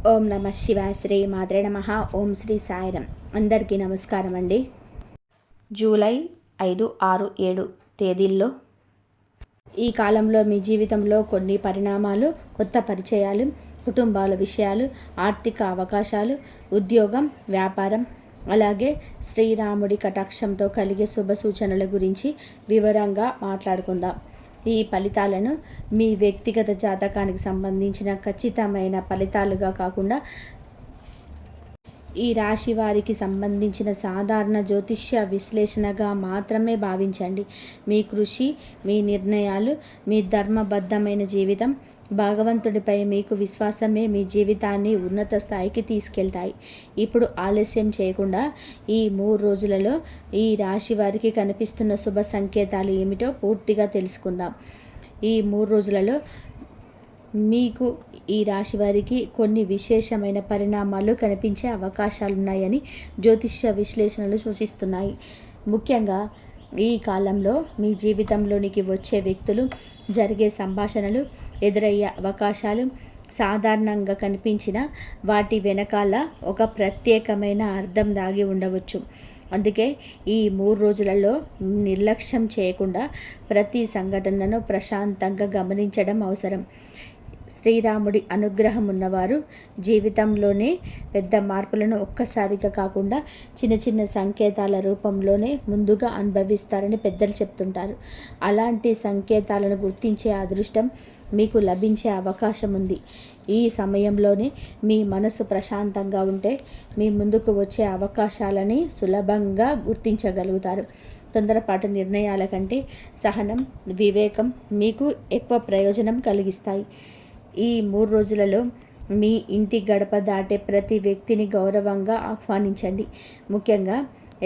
ఓం నమ శివాయ. శ్రీ మాత్రే నమః. ఓం శ్రీ సాయిరం. అందరికీ నమస్కారం అండి. జూలై 5, 6, 7 తేదీల్లో ఈ కాలంలో మీ జీవితంలో కొన్ని పరిణామాలు, కొత్త పరిచయాలు, కుటుంబాల విషయాలు, ఆర్థిక అవకాశాలు, ఉద్యోగం, వ్యాపారం, అలాగే శ్రీరాముడి కటాక్షంతో కలిగే శుభ సూచనల గురించి వివరంగా మాట్లాడుకుందాం. ఈ ఫలితాలను మీ వ్యక్తిగత జాతకానికి సంబంధించిన ఖచ్చితమైన ఫలితాలుగా కాకుండా ఈ రాశి వారికి సంబంధించిన సాధారణ జ్యోతిష్య విశ్లేషణగా మాత్రమే భావించండి. మీ కృషి, మీ నిర్ణయాలు, మీ ధర్మబద్ధమైన జీవితం, భగవంతుడిపై మీకు విశ్వాసమే మీ జీవితాన్ని ఉన్నత స్థాయికి తీసుకెళ్తాయి. ఇప్పుడు ఆలస్యం చేయకుండా ఈ 3 రోజులలో ఈ రాశి వారికి కనిపిస్తున్న శుభ సంకేతాలు ఏమిటో పూర్తిగా తెలుసుకుందాం. ఈ 3 రోజులలో మీకు ఈ రాశి వారికి కొన్ని విశేషమైన పరిణామాలు కనిపించే అవకాశాలున్నాయని జ్యోతిష్య విశ్లేషణలు సూచిస్తున్నాయి. ముఖ్యంగా ఈ కాలంలో మీ జీవితంలోనికి వచ్చే వ్యక్తులు, జరిగే సంభాషణలు, ఎదురయ్యే అవకాశాలు సాధారణంగా కనిపించిన వాటి వెనకాల ఒక ప్రత్యేకమైన అర్థం దాగి ఉండవచ్చు. అందుకే ఈ 3 రోజులలో నిర్లక్ష్యం చేయకుండా ప్రతి సంఘటనను ప్రశాంతంగా గమనించడం అవసరం. శ్రీరాముడి అనుగ్రహం ఉన్నవారు జీవితంలోనే పెద్ద మార్పులను ఒక్కసారిగా కాకుండా చిన్న చిన్న సంకేతాల రూపంలోనే ముందుగా అనుభవిస్తారని పెద్దలు చెప్తుంటారు. అలాంటి సంకేతాలను గుర్తించే అదృష్టం మీకు లభించే అవకాశం ఉంది. ఈ సమయంలోనే మీ మనసు ప్రశాంతంగా ఉంటే మీ ముందుకు వచ్చే అవకాశాలని సులభంగా గుర్తించగలుగుతారు. తొందరపాటు నిర్ణయాల కంటే సహనం, వివేకం మీకు ఎక్కువ ప్రయోజనం కలిగిస్తాయి. ఈ 3 రోజులలో మీ ఇంటి గడప దాటే ప్రతి వ్యక్తిని గౌరవంగా ఆహ్వానించండి. ముఖ్యంగా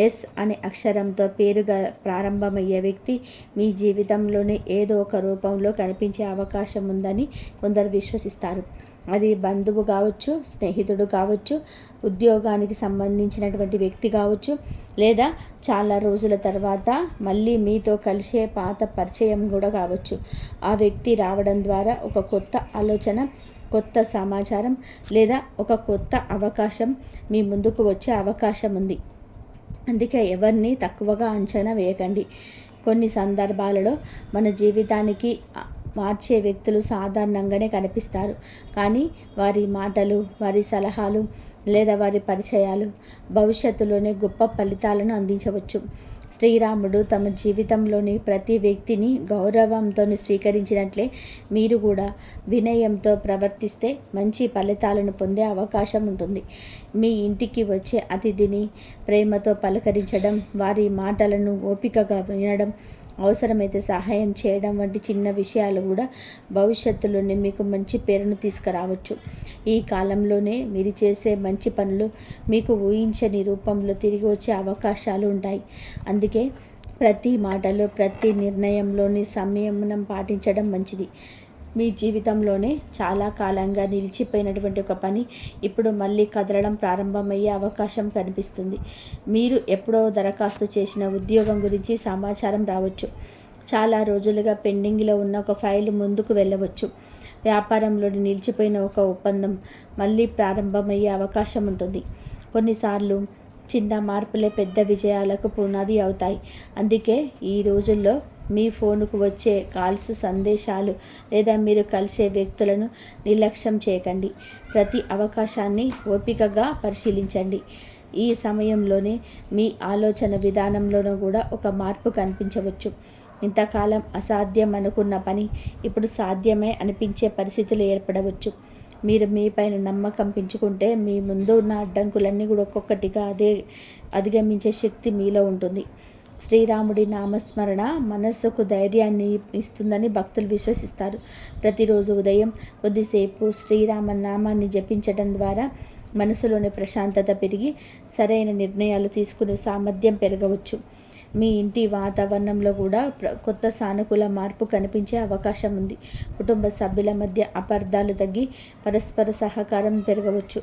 ఎస్ అనే అక్షరంతో పేరుగా ప్రారంభమయ్యే వ్యక్తి మీ జీవితంలోనే ఏదో ఒక రూపంలో కనిపించే అవకాశం ఉందని కొందరు విశ్వసిస్తారు. అది బంధువు కావచ్చు, స్నేహితుడు కావచ్చు, ఉద్యోగానికి సంబంధించినటువంటి వ్యక్తి కావచ్చు, లేదా చాలా రోజుల తర్వాత మళ్ళీ మీతో కలిసే పాత పరిచయం కూడా కావచ్చు. ఆ వ్యక్తి రావడం ద్వారా ఒక కొత్త ఆలోచన, కొత్త సమాచారం లేదా ఒక కొత్త అవకాశం మీ ముందుకు వచ్చే అవకాశం ఉంది. అందుకే ఎవరిని తక్కువగా అంచనా వేయకండి. కొన్ని సందర్భాలలో మన జీవితానికి మార్చే వ్యక్తులు సాధారణంగానే కనిపిస్తారు, కానీ వారి మాటలు, వారి సలహాలు లేదా వారి పరిచయాలు భవిష్యత్తులోనే గొప్ప ఫలితాలను అందించవచ్చు. శ్రీరాముడు తమ జీవితంలోని ప్రతి వ్యక్తిని గౌరవంతో స్వీకరించినట్లే మీరు కూడా వినయంతో ప్రవర్తిస్తే మంచి ఫలితాలను పొందే అవకాశం ఉంటుంది. మీ ఇంటికి వచ్చే అతిథిని ప్రేమతో పలకరించడం, వారి మాటలను ఓపికగా వినడం, అవసరమైతే సహాయం చేయడం వంటి చిన్న విషయాలు కూడా భవిష్యత్తులోనే మీకు మంచి పేరును తీసుకురావచ్చు. ఈ కాలంలోనే మీరు చేసే మంచి పనులు మీకు ఊహించని రూపంలో తిరిగి వచ్చే అవకాశాలు ఉంటాయి. అందుకే ప్రతి మాటలో, ప్రతి నిర్ణయంలోని సంయమనం పాటించడం మంచిది. మీ జీవితంలోనే చాలా కాలంగా నిలిచిపోయినటువంటి ఒక పని ఇప్పుడు మళ్ళీ కదలడం ప్రారంభమయ్యే అవకాశం కనిపిస్తుంది. మీరు ఎప్పుడో దరఖాస్తు చేసిన ఉద్యోగం గురించి సమాచారం రావచ్చు. చాలా రోజులుగా పెండింగ్లో ఉన్న ఒక ఫైల్ ముందుకు వెళ్ళవచ్చు. వ్యాపారంలో నిలిచిపోయిన ఒక ఒప్పందం మళ్ళీ ప్రారంభమయ్యే అవకాశం ఉంటుంది. కొన్నిసార్లు చిన్న మార్పులే పెద్ద విజయాలకు పునాది అవుతాయి. అందుకే ఈ రోజుల్లో మీ ఫోనుకు వచ్చే కాల్స్, సందేశాలు లేదా మీరు కలిసే వ్యక్తులను నిర్లక్ష్యం చేయకండి. ప్రతి అవకాశాన్ని ఓపికగా పరిశీలించండి. ఈ సమయంలోనే మీ ఆలోచన విధానంలోనూ కూడా ఒక మార్పు కనిపించవచ్చు. ఇంతకాలం అసాధ్యం అనుకున్న పని ఇప్పుడు సాధ్యమే అనిపించే పరిస్థితులు ఏర్పడవచ్చు. మీరు మీపైన నమ్మకం పెంచుకుంటే మీ ముందు ఉన్న అడ్డంకులన్నీ కూడా ఒక్కొక్కటిగా అధిగమించే శక్తి మీలో ఉంటుంది. శ్రీరాముడి నామస్మరణ మనస్సుకు ధైర్యాన్ని ఇస్తుందని భక్తులు విశ్వసిస్తారు. ప్రతిరోజు ఉదయం కొద్దిసేపు శ్రీరామ నామాన్ని జపించడం ద్వారా మనసులోని ప్రశాంతత పెరిగి సరైన నిర్ణయాలు తీసుకునే సామర్థ్యం పెరగవచ్చు. మీ ఇంటి వాతావరణంలో కూడా కొత్త సానుకూల మార్పు కనిపించే అవకాశం ఉంది. కుటుంబ సభ్యుల మధ్య అపార్థాలు తగ్గి పరస్పర సహకారం పెరగవచ్చు.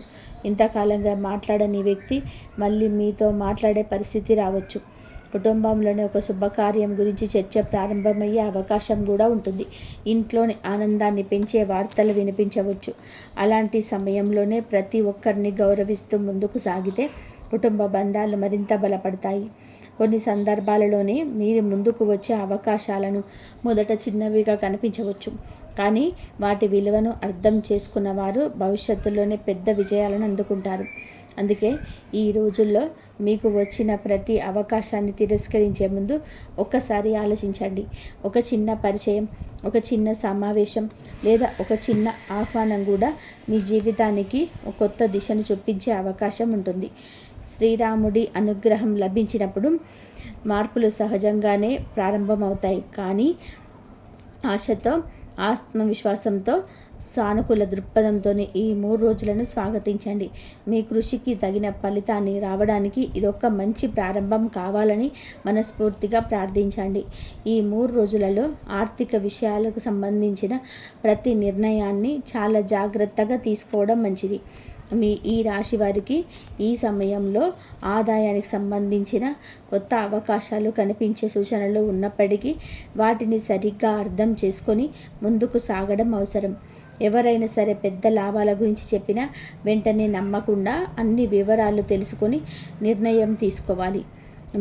ఇంతకాలంగా మాట్లాడని వ్యక్తి మళ్ళీ మీతో మాట్లాడే పరిస్థితి రావచ్చు. కుటుంబంలోని ఒక శుభకార్యం గురించి చర్చ ప్రారంభమయ్యే అవకాశం కూడా ఉంటుంది. ఇంట్లోని ఆనందాన్ని పెంచే వార్తలు వినిపించవచ్చు. అలాంటి సమయంలోనే ప్రతి ఒక్కరిని గౌరవిస్తూ ముందుకు సాగితే కుటుంబ బంధాలు మరింత బలపడతాయి. కొన్ని సందర్భాలలోనే మీరు ముందుకు వచ్చే అవకాశాలను మొదట చిన్నవిగా కనిపించవచ్చు, కానీ వాటి విలువను అర్థం చేసుకున్న వారు భవిష్యత్తులోనే పెద్ద విజయాలను అందుకుంటారు. అందుకే ఈ రోజుల్లో మీకు వచ్చిన ప్రతి అవకాశాన్ని తిరస్కరించే ముందు ఒక్కసారి ఆలోచించండి. ఒక చిన్న పరిచయం, ఒక చిన్న సమావేశం లేదా ఒక చిన్న ఆహ్వానం కూడా మీ జీవితానికి ఒక కొత్త దిశను చూపించే అవకాశం ఉంటుంది. శ్రీరాముడి అనుగ్రహం లభించినప్పుడు మార్పులు సహజంగానే ప్రారంభమవుతాయి, కానీ ఆశతో, ఆత్మవిశ్వాసంతో, సానుకూల దృక్పథంతో ఈ 3 రోజులను స్వాగతించండి. మీ కృషికి తగిన ఫలితాన్ని రావడానికి ఇదొక మంచి ప్రారంభం కావాలని మనస్ఫూర్తిగా ప్రార్థించండి. ఈ 3 రోజులలో ఆర్థిక విషయాలకు సంబంధించిన ప్రతి నిర్ణయాన్ని చాలా జాగ్రత్తగా తీసుకోవడం మంచిది. ఈ రాశి వారికి ఈ సమయంలో ఆదాయానికి సంబంధించిన కొత్త అవకాశాలు కనిపించే సూచనలు ఉన్నప్పటికీ వాటిని సరిగ్గా అర్థం చేసుకొని ముందుకు సాగడం అవసరం. ఎవరైనా సరే పెద్ద లాభాల గురించి చెప్పినా వెంటనే నమ్మకుండా అన్ని వివరాలు తెలుసుకొని నిర్ణయం తీసుకోవాలి.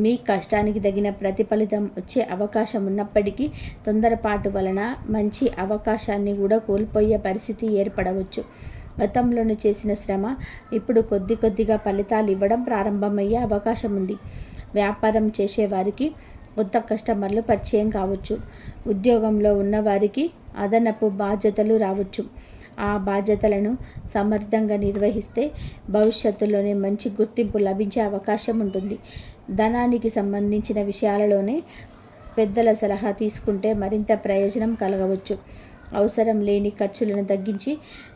మీ కష్టానికి తగిన ప్రతిఫలితం వచ్చే అవకాశం ఉన్నప్పటికీ తొందరపాటు వలన మంచి అవకాశాన్ని కూడా కోల్పోయే పరిస్థితి ఏర్పడవచ్చు. గతంలోనూ చేసిన శ్రమ ఇప్పుడు కొద్దిగా ఫలితాలు ఇవ్వడం ప్రారంభమయ్యే అవకాశం ఉంది. వ్యాపారం చేసేవారికి కొత్త కస్టమర్లు పరిచయం కావచ్చు. ఉద్యోగంలో ఉన్నవారికి అదనపు బాధ్యతలు రావచ్చు. ఆ బాధ్యతలను సమర్థంగా నిర్వహిస్తే భవిష్యత్తులోనే మంచి గుర్తింపు లభించే అవకాశం ఉంటుంది. ధనానికి సంబంధించిన విషయాలలోనే పెద్దల సలహా తీసుకుంటే మరింత ప్రయోజనం కలగవచ్చు. అవసరం లేని ఖర్చులను తగ్గించి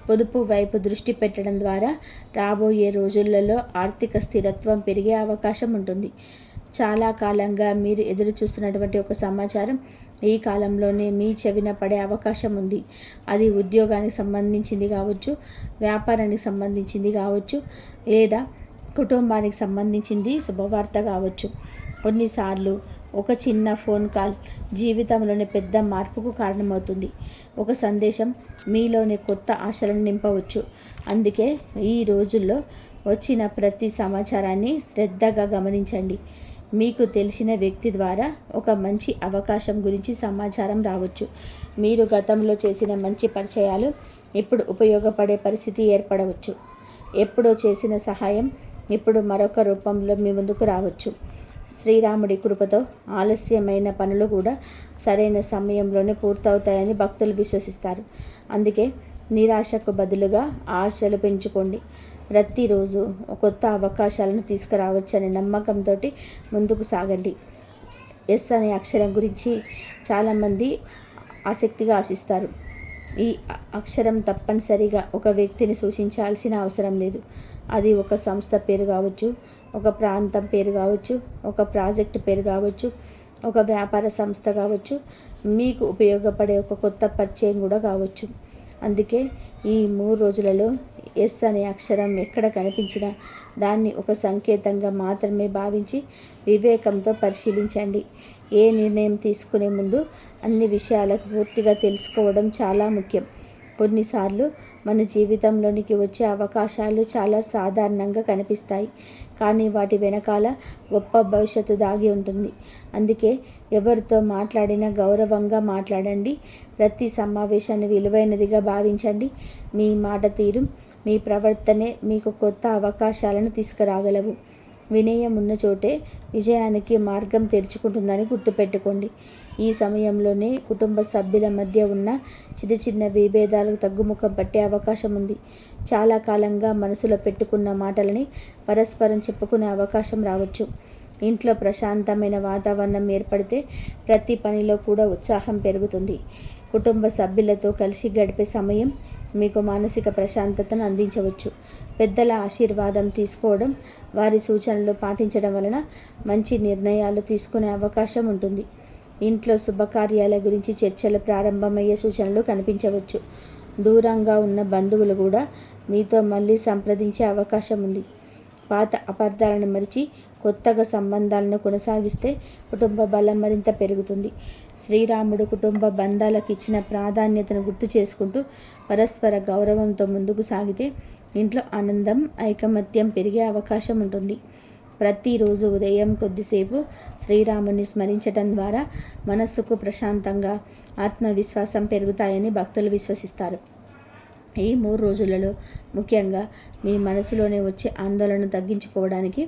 పొదుపు వైపు దృష్టి పెట్టడం ద్వారా రాబోయే రోజులలో ఆర్థిక స్థిరత్వం పెరిగే అవకాశం ఉంటుంది. చాలా కాలంగా మీరు ఎదురు చూస్తున్నటువంటి ఒక సమాచారం ఈ కాలంలోనే మీ చెవిన పడే అవకాశం ఉంది. అది ఉద్యోగానికి సంబంధించింది కావచ్చు, వ్యాపారానికి సంబంధించింది కావచ్చు, లేదా కుటుంబానికి సంబంధించింది శుభవార్త కావచ్చు. కొన్నిసార్లు ఒక చిన్న ఫోన్ కాల్ జీవితంలోని పెద్ద మార్పుకు కారణమవుతుంది. ఒక సందేశం మీలోని కొత్త ఆశలను నింపవచ్చు. అందుకే ఈ రోజుల్లో వచ్చిన ప్రతి సమాచారాన్ని శ్రద్ధగా గమనించండి. మీకు తెలిసిన వ్యక్తి ద్వారా ఒక మంచి అవకాశం గురించి సమాచారం రావచ్చు. మీరు గతంలో చేసిన మంచి పరిచయాలు ఇప్పుడు ఉపయోగపడే పరిస్థితి ఏర్పడవచ్చు. ఎప్పుడో చేసిన సహాయం ఇప్పుడు మరొక రూపంలో మీ ముందుకు రావచ్చు. శ్రీరాముడి కృపతో ఆలస్యమైన పనులు కూడా సరైన సమయంలోనే పూర్తవుతాయని భక్తులు విశ్వసిస్తారు. అందుకే నిరాశకు బదులుగా ఆశలు పెంచుకోండి. ప్రతిరోజు కొత్త అవకాశాలను తీసుకురావచ్చనే నమ్మకంతో ముందుకు సాగండి. ఎస్ అనే అక్షరం గురించి చాలామంది ఆసక్తిగా ఆశిస్తారు. ఈ అక్షరం తప్పనిసరిగా ఒక వ్యక్తిని సూచించాల్సిన అవసరం లేదు. అది ఒక సంస్థ పేరు కావచ్చు, ఒక ప్రాంతం పేరు కావచ్చు, ఒక ప్రాజెక్ట్ పేరు కావచ్చు, ఒక వ్యాపార సంస్థ కావచ్చు, మీకు ఉపయోగపడే ఒక కొత్త పరిచయం కూడా కావచ్చు. అందుకే ఈ 3 రోజులలో ఎస్ అనే అక్షరం ఎక్కడ కనిపించినా దాన్ని ఒక సంకేతంగా మాత్రమే భావించి వివేకంతో పరిశీలించండి. ఏ నిర్ణయం తీసుకునే ముందు అన్ని విషయాలకు పూర్తిగా తెలుసుకోవడం చాలా ముఖ్యం. కొన్నిసార్లు మన జీవితంలోనికి వచ్చే అవకాశాలు చాలా సాధారణంగా కనిపిస్తాయి, కానీ వాటి వెనకాల గొప్ప భవిష్యత్తు దాగి ఉంటుంది. అందుకే ఎవరితో మాట్లాడినా గౌరవంగా మాట్లాడండి. ప్రతి సమావేశాన్ని విలువైనదిగా భావించండి. మీ మాట తీరు, మీ ప్రవర్తనే మీకు కొత్త అవకాశాలను తీసుకురాగలవు. వినయం ఉన్న చోటే విజయానికి మార్గం తెరుచుకుంటుందని గుర్తుపెట్టుకోండి. ఈ సమయంలోనే కుటుంబ సభ్యుల మధ్య ఉన్న చిన్న విభేదాలకు తగ్గుముఖం పట్టే అవకాశం ఉంది. చాలా కాలంగా మనసులో పెట్టుకున్న మాటలని పరస్పరం చెప్పుకునే అవకాశం రావచ్చు. ఇంట్లో ప్రశాంతమైన వాతావరణం ఏర్పడితే ప్రతి పనిలో కూడా ఉత్సాహం పెరుగుతుంది. కుటుంబ సభ్యులతో కలిసి గడిపే సమయం మీకు మానసిక ప్రశాంతతను అందించవచ్చు. పెద్దల ఆశీర్వాదం తీసుకోవడం, వారి సూచనలు పాటించడం వలన మంచి నిర్ణయాలు తీసుకునే అవకాశం ఉంటుంది. ఇంట్లో శుభకార్యాల గురించి చర్చలు ప్రారంభమయ్యే సూచనలు కనిపించవచ్చు. దూరంగా ఉన్న బంధువులు కూడా మీతో మళ్ళీ సంప్రదించే అవకాశం ఉంది. పాత అపార్థాలను మరిచి కొత్తగా సంబంధాలను కొనసాగిస్తే కుటుంబ బలం మరింత పెరుగుతుంది. శ్రీరాముడు కుటుంబ బంధాలకు ఇచ్చిన ప్రాధాన్యతను గుర్తు చేసుకుంటూ పరస్పర గౌరవంతో ముందుకు సాగితే ఇంట్లో ఆనందం, ఐకమత్యం పెరిగే అవకాశం ఉంటుంది. ప్రతిరోజు ఉదయం కొద్దిసేపు శ్రీరాముని స్మరించటం ద్వారా మనస్సుకు ప్రశాంతంగా ఆత్మవిశ్వాసం పెరుగుతాయని భక్తులు విశ్వసిస్తారు. ఈ 3 రోజులలో ముఖ్యంగా మీ మనసులోనే వచ్చే ఆందోళనను తగ్గించుకోవడానికి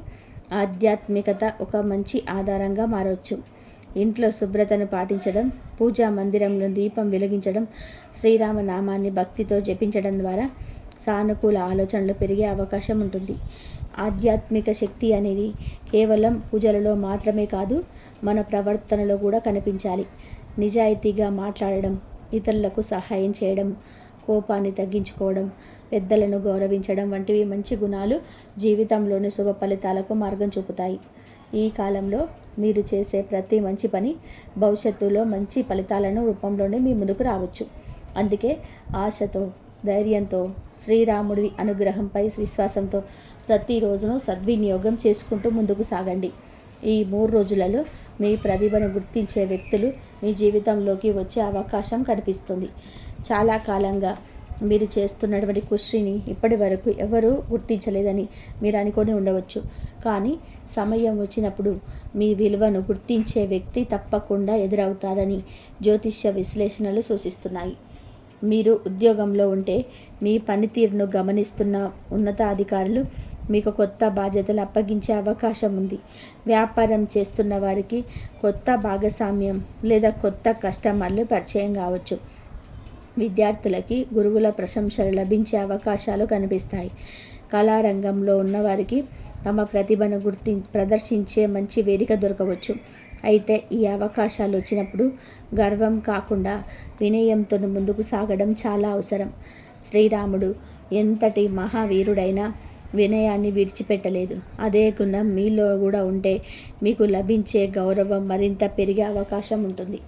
ఆధ్యాత్మికత ఒక మంచి ఆధారంగా మారవచ్చు. ఇంట్లో శుభ్రతను పాటించడం, పూజా మందిరంలో దీపం వెలిగించడం, శ్రీరామనామాన్ని భక్తితో జపించడం ద్వారా సానుకూల ఆలోచనలు పెరిగే అవకాశం ఉంటుంది. ఆధ్యాత్మిక శక్తి అనేది కేవలం పూజలలో మాత్రమే కాదు, మన ప్రవర్తనలో కూడా కనిపించాలి. నిజాయితీగా మాట్లాడడం, ఇతరులకు సహాయం చేయడం, కోపాన్ని తగ్గించుకోవడం, పెద్దలను గౌరవించడం వంటివి మంచి గుణాలు జీవితంలోని శుభ ఫలితాలకు మార్గం చూపుతాయి. ఈ కాలంలో మీరు చేసే ప్రతి మంచి పని భవిష్యత్తులో మంచి ఫలితాలను రూపంలోనే మీ ముందుకు రావచ్చు. అందుకే ఆశతో, ధైర్యంతో, శ్రీరాముడి అనుగ్రహంపై విశ్వాసంతో ప్రతిరోజును సద్వినియోగం చేసుకుంటూ ముందుకు సాగండి. ఈ 3 రోజులలో మీ ప్రతిభను గుర్తించే వ్యక్తులు మీ జీవితంలోకి వచ్చే అవకాశం కనిపిస్తుంది. చాలా కాలంగా మీరు చేస్తున్నటువంటి కృషిని ఇప్పటి వరకు ఎవరూ గుర్తించలేదని మీరు అనుకొని ఉండవచ్చు. కానీ సమయం వచ్చినప్పుడు మీ విలువను గుర్తించే వ్యక్తి తప్పకుండా ఎదురవుతారని జ్యోతిష్య విశ్లేషణలు సూచిస్తున్నాయి. మీరు ఉద్యోగంలో ఉంటే మీ పనితీరును గమనిస్తున్న ఉన్నతాధికారులు మీకు కొత్త బాధ్యతలు అప్పగించే అవకాశం ఉంది. వ్యాపారం చేస్తున్న వారికి కొత్త భాగస్వామ్యం లేదా కొత్త కస్టమర్లు పరిచయం కావచ్చు. విద్యార్థులకి గురువుల ప్రశంసలు లభించే అవకాశాలు కనిపిస్తాయి. కళారంగంలో ఉన్నవారికి తమ ప్రతిభను ప్రదర్శించే మంచి వేదిక దొరకవచ్చు. అయితే ఈ అవకాశాలు వచ్చినప్పుడు గర్వం కాకుండా వినయంతో ముందుకు సాగడం చాలా అవసరం. శ్రీరాముడు ఎంతటి మహావీరుడైనా వినయాన్ని విడిచిపెట్టలేదు. అదే గుణం మీలో కూడా ఉంటే మీకు లభించే గౌరవం మరింత పెరిగే అవకాశం ఉంటుంది.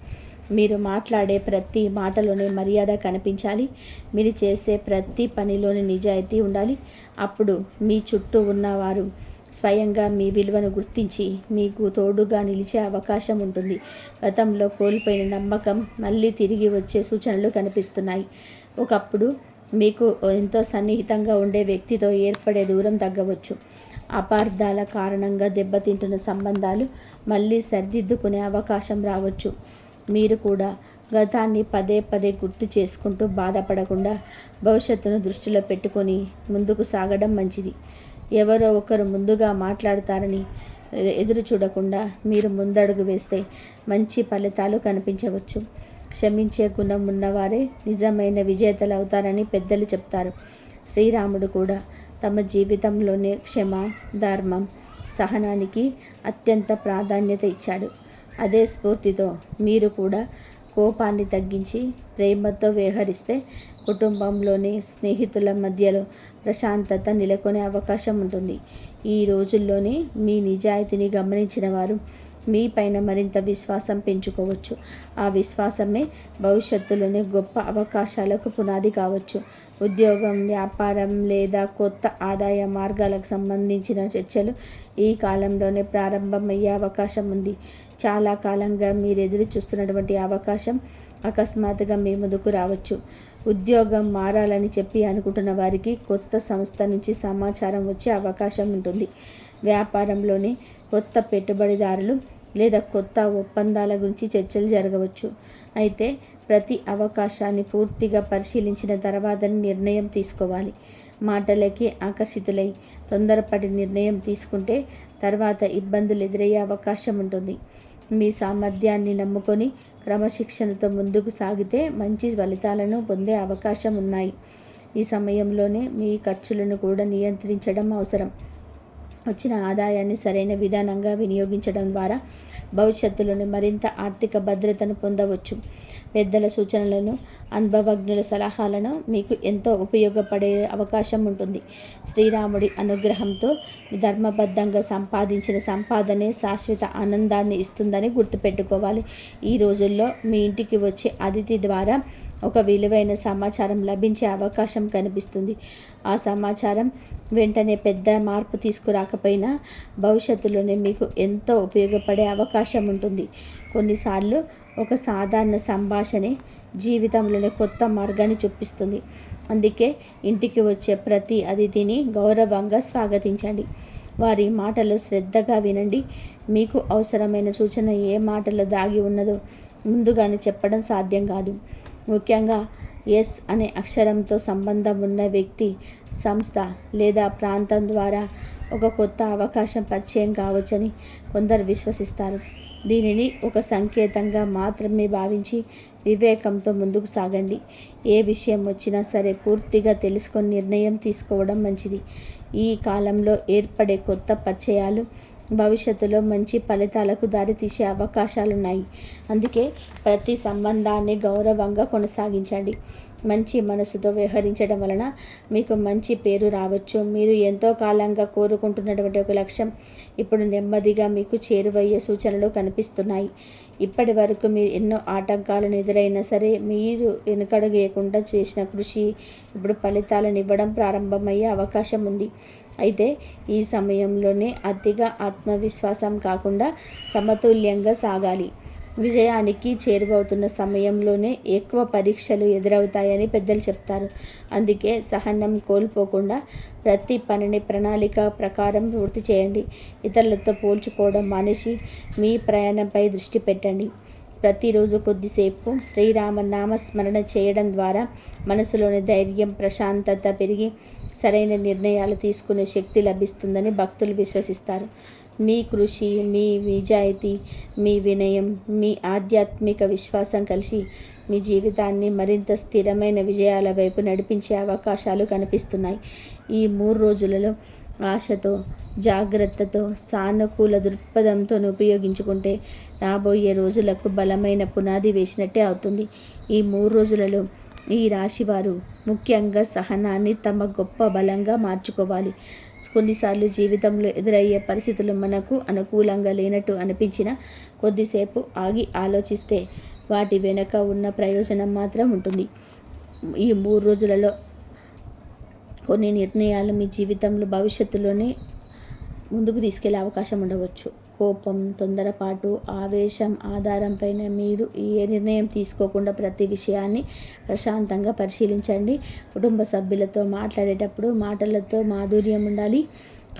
మీరు మాట్లాడే ప్రతి మాటలోనే మర్యాద కనిపించాలి. మీరు చేసే ప్రతి పనిలోని నిజాయితీ ఉండాలి. అప్పుడు మీ చుట్టూ ఉన్నవారు స్వయంగా మీ విలువను గుర్తించి మీకు తోడుగా నిలిచే అవకాశం ఉంటుంది. గతంలో కోల్పోయిన నమ్మకం మళ్ళీ తిరిగి వచ్చే సూచనలు కనిపిస్తున్నాయి. ఒకప్పుడు మీకు ఎంతో సన్నిహితంగా ఉండే వ్యక్తితో ఏర్పడే దూరం తగ్గవచ్చు. అపార్థాల కారణంగా దెబ్బతింటున్న సంబంధాలు మళ్ళీ సరిదిద్దుకునే అవకాశం రావచ్చు. మీరు కూడా గతాన్ని పదే పదే గుర్తు చేసుకుంటూ బాధపడకుండా భవిష్యత్తును దృష్టిలో పెట్టుకొని ముందుకు సాగడం మంచిది. ఎవరో ఒకరు ముందుగా మాట్లాడతారని ఎదురు చూడకుండా మీరు ముందడుగు వేస్తే మంచి ఫలితాలు కనిపించవచ్చు. క్షమించే గుణం ఉన్నవారే నిజమైన విజేతలు అవుతారని పెద్దలు చెప్తారు. శ్రీరాముడు కూడా తమ జీవితంలోనే క్షమ, ధర్మం, సహనానికి అత్యంత ప్రాధాన్యత ఇచ్చాడు. అదే స్ఫూర్తితో మీరు కూడా కోపాన్ని తగ్గించి ప్రేమతో వ్యవహరిస్తే కుటుంబంలోని స్నేహితుల మధ్యలో ప్రశాంతత నెలకొనే అవకాశం ఉంటుంది. ఈ రోజుల్లోనే మీ నిజాయితీని గమనించిన వారు మీ పైన మరింత విశ్వాసం పెంచుకోవచ్చు. ఆ విశ్వాసమే భవిష్యత్తులోనే గొప్ప అవకాశాలకు పునాది కావచ్చు. ఉద్యోగం, వ్యాపారం లేదా కొత్త ఆదాయ మార్గాలకు సంబంధించిన చర్చలు ఈ కాలంలోనే ప్రారంభమయ్యే అవకాశం ఉంది. చాలా కాలంగా మీరు ఎదురు చూస్తున్నటువంటి అవకాశం అకస్మాత్తుగా మీ ముందుకు రావచ్చు. ఉద్యోగం మారాలని చెప్పి అనుకుంటున్న వారికి కొత్త సంస్థ నుంచి సమాచారం వచ్చే అవకాశం ఉంటుంది. వ్యాపారంలోని కొత్త పెట్టుబడిదారులు లేదా కొత్త ఒప్పందాల గురించి చర్చలు జరగవచ్చు. అయితే ప్రతి అవకాశాన్ని పూర్తిగా పరిశీలించిన తర్వాత నిర్ణయం తీసుకోవాలి. మాటలకి ఆకర్షితులై తొందరపడి నిర్ణయం తీసుకుంటే తర్వాత ఇబ్బందులు ఎదురయ్యే అవకాశం ఉంటుంది. మీ సామర్థ్యాన్ని నమ్ముకొని క్రమశిక్షణతో ముందుకు సాగితే మంచి ఫలితాలను పొందే అవకాశం ఉన్నాయి. ఈ సమయంలోనే మీ ఖర్చులను కూడా నియంత్రించడం అవసరం. వచ్చిన ఆదాయాన్ని సరైన విధానంగా వినియోగించడం ద్వారా భవిష్యత్తులోనే మరింత ఆర్థిక భద్రతను పొందవచ్చు. పెద్దల సూచనలను, అనుభవజ్ఞుల సలహాలను మీకు ఎంతో ఉపయోగపడే అవకాశం ఉంటుంది. శ్రీరాముడి అనుగ్రహంతో ధర్మబద్ధంగా సంపాదించిన సంపాదనే శాశ్వత ఆనందాన్ని ఇస్తుందని గుర్తుపెట్టుకోవాలి. ఈ రోజుల్లో మీ ఇంటికి వచ్చే అతిథి ద్వారా ఒక విలువైన సమాచారం లభించే అవకాశం కనిపిస్తుంది. ఆ సమాచారం వెంటనే పెద్ద మార్పు తీసుకురాకపోయినా భవిష్యత్తులోనే మీకు ఎంతో ఉపయోగపడే అవకాశం ఉంటుంది. కొన్నిసార్లు ఒక సాధారణ సంభాషణే జీవితంలోనే కొత్త మార్గాన్ని చూపిస్తుంది. అందుకే ఇంటికి వచ్చే ప్రతి అతిథిని గౌరవంగా స్వాగతించండి. వారి మాటలు శ్రద్ధగా వినండి. మీకు అవసరమైన సూచన ఏ మాటలో దాగి ఉన్నదో ముందుగానే చెప్పడం సాధ్యం కాదు. ముఖ్యంగా ఎస్ అనే అక్షరంతో సంబంధం ఉన్న వ్యక్తి, సంస్థ లేదా ప్రాంతం ద్వారా ఒక కొత్త అవకాశం పరిచయం కావచ్చని కొందరు విశ్వసిస్తారు. దీనిని ఒక సంకేతంగా మాత్రమే భావించి వివేకంతో ముందుకు సాగండి. ఏ విషయం వచ్చినా సరే పూర్తిగా తెలుసుకొని నిర్ణయం తీసుకోవడం మంచిది. ఈ కాలంలో ఏర్పడే కొత్త పరిచయాలు భవిష్యత్తులో మంచి ఫలితాలకు దారితీసే అవకాశాలున్నాయి. అందుకే ప్రతి సంబంధాన్ని గౌరవంగా కొనసాగించండి. మంచి మనసుతో వ్యవహరించడం వలన మీకు మంచి పేరు రావచ్చు. మీరు ఎంతో కాలంగా కోరుకుంటున్నటువంటి ఒక లక్ష్యం ఇప్పుడు నెమ్మదిగా మీకు చేరువయ్యే సూచనలు కనిపిస్తున్నాయి. ఇప్పటి వరకు మీరు ఎన్నో ఆటంకాలను ఎదురైనా సరే మీరు వెనుకడుగేయకుండా చేసిన కృషి ఇప్పుడు ఫలితాలను ఇవ్వడం ప్రారంభమయ్యే అవకాశం ఉంది. అయితే ఈ సమయంలోనే అతిగా ఆత్మవిశ్వాసం కాకుండా సమతుల్యంగా సాగాలి. విజయానికి చేరువవుతున్న సమయంలోనే ఎక్కువ పరీక్షలు ఎదురవుతాయని పెద్దలు చెప్తారు. అందుకే సహనం కోల్పోకుండా ప్రతి పనిని ప్రణాళిక ప్రకారం పూర్తి చేయండి. ఇతరులతో పోల్చుకోవడం మానేసి మీ ప్రయాణంపై దృష్టి పెట్టండి. ప్రతిరోజు కొద్దిసేపు శ్రీరామ నామస్మరణ చేయడం ద్వారా మనసులోని ధైర్యం, ప్రశాంతత పెరిగి సరైన నిర్ణయాలు తీసుకునే శక్తి లభిస్తుందని భక్తులు విశ్వసిస్తారు. మీ కృషి, మీ నిజాయితీ, మీ వినయం, మీ ఆధ్యాత్మిక విశ్వాసం కలిసి మీ జీవితాన్ని మరింత స్థిరమైన విజయాల వైపు నడిపించే అవకాశాలు కనిపిస్తున్నాయి. ఈ 3 రోజులలో ఆశతో, జాగ్రత్తతో, సానుకూల దృక్పథంతో ఉపయోగించుకుంటే రాబోయే రోజులకు బలమైన పునాది వేసినట్టే అవుతుంది. ఈ 3 రోజులలో ఈ రాశివారు ముఖ్యంగా సహనాన్ని తమ గొప్ప బలంగా మార్చుకోవాలి. కొన్నిసార్లు జీవితంలో ఎదురయ్యే పరిస్థితులు మనకు అనుకూలంగా లేనట్టు అనిపించినా కొద్దిసేపు ఆగి ఆలోచిస్తే వాటి వెనుక ఉన్న ప్రయోజనం మాత్రం ఉంటుంది. ఈ 3 రోజులలో కొన్ని నిర్ణయాలు మీ జీవితంలో భవిష్యత్తులోనే ముందుకు తీసుకెళ్లే అవకాశం ఉండవచ్చు. కోపం, తొందరపాటు, ఆవేశం ఆధారంపైన మీరు ఏ నిర్ణయం తీసుకోకుండా ప్రతి విషయాన్ని ప్రశాంతంగా పరిశీలించండి. కుటుంబ సభ్యులతో మాట్లాడేటప్పుడు మాటలతో మాధుర్యం ఉండాలి.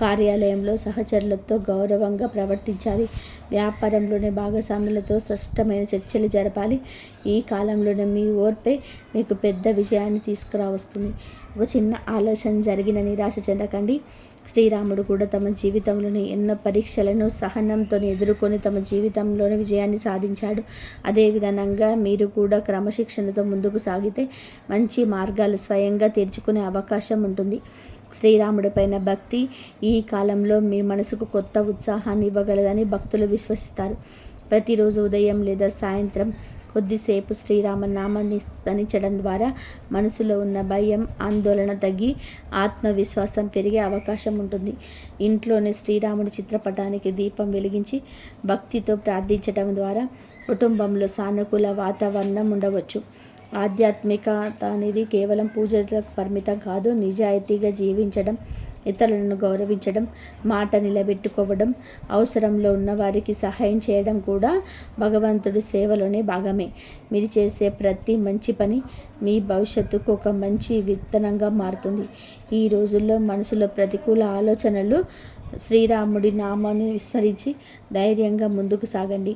కార్యాలయంలో సహచరులతో గౌరవంగా ప్రవర్తించాలి. వ్యాపారంలోని భాగస్వాములతో స్పష్టమైన చర్చలు జరపాలి. ఈ కాలంలోనే మీ ఓర్పే మీకు పెద్ద విజయాన్ని తీసుకురావస్తుంది. ఒక చిన్న ఆలోచన జరిగిన నిరాశ చెందకండి. శ్రీరాముడు కూడా తమ జీవితంలోని ఎన్నో పరీక్షలను సహనంతో ఎదుర్కొని తమ జీవితంలోని విజయాన్ని సాధించాడు. అదేవిధంగా మీరు కూడా క్రమశిక్షణతో ముందుకు సాగితే మంచి మార్గాలు స్వయంగా తెరుచుకునే అవకాశం ఉంటుంది. శ్రీరాముడి పైన భక్తి ఈ కాలంలో మీ మనసుకు కొత్త ఉత్సాహాన్ని ఇవ్వగలదని భక్తులు విశ్వసిస్తారు. ప్రతిరోజు ఉదయం లేదా సాయంత్రం కొద్దిసేపు శ్రీరామ నామాన్ని స్మరించడం ద్వారా మనసులో ఉన్న భయం, ఆందోళన తగ్గి ఆత్మవిశ్వాసం పెరిగే అవకాశం ఉంటుంది. ఇంట్లోనే శ్రీరాముడి చిత్రపటానికి దీపం వెలిగించి భక్తితో ప్రార్థించడం ద్వారా కుటుంబంలో సానుకూల వాతావరణం ఉండవచ్చు. ఆధ్యాత్మికత అనేది కేవలం పూజలకు పరిమితం కాదు. నిజాయితీగా జీవించడం, ఇతరులను గౌరవించడం, మాట నిలబెట్టుకోవడం, అవసరంలో ఉన్న వారికి సహాయం చేయడం కూడా భగవంతుడి సేవలోనే భాగమే. మీరు చేసే ప్రతి మంచి పని మీ భవిష్యత్తుకు ఒక మంచి విత్తనంగా మారుతుంది. ఈ రోజుల్లో మనసులో ప్రతికూల ఆలోచనలు శ్రీరాముడి నామాన్ని విస్మరించి ధైర్యంగా ముందుకు సాగండి.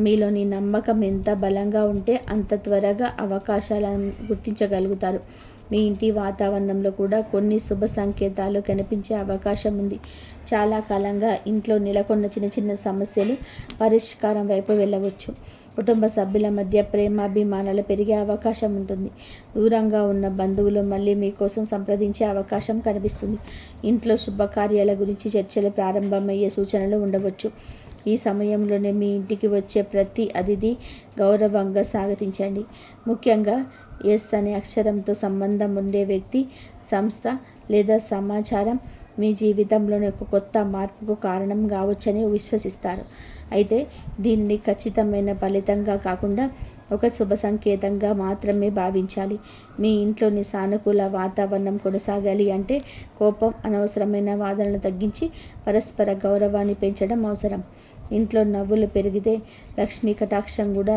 మీలోని నమ్మకం ఎంత బలంగా ఉంటే అంత త్వరగా అవకాశాలను గుర్తించగలుగుతారు. మీ ఇంటి వాతావరణంలో కూడా కొన్ని శుభ సంకేతాలు కనిపించే అవకాశం ఉంది. చాలా కాలంగా ఇంట్లో నెలకొన్న చిన్న చిన్న సమస్యలు పరిష్కారం వైపు వెళ్ళవచ్చు. కుటుంబ సభ్యుల మధ్య ప్రేమాభిమానాలు పెరిగే అవకాశం ఉంటుంది. దూరంగా ఉన్న బంధువులు మళ్ళీ మీకోసం సంప్రదించే అవకాశం కనిపిస్తుంది. ఇంట్లో శుభకార్యాల గురించి చర్చలు ప్రారంభమయ్యే సూచనలు ఉండవచ్చు. ఈ సమయంలోనే మీ ఇంటికి వచ్చే ప్రతి అతిథి గౌరవంగా స్వాగతించండి. ముఖ్యంగా ఎస్ అనే అక్షరంతో సంబంధం ఉండే వ్యక్తి, సంస్థ లేదా సమాచారం మీ జీవితంలోని ఒక కొత్త మార్పుకు కారణం కావచ్చని విశ్వసిస్తారు. అయితే దీన్ని ఖచ్చితమైన ఫలితంగా కాకుండా ఒక శుభ సంకేతంగా మాత్రమే భావించాలి. మీ ఇంట్లోని సానుకూల వాతావరణం కొనసాగాలి అంటే కోపం, అనవసరమైన వాదనలు తగ్గించి పరస్పర గౌరవాన్ని పెంచడం అవసరం. ఇంట్లో నవ్వులు పెరిగితే లక్ష్మీ కటాక్షం కూడా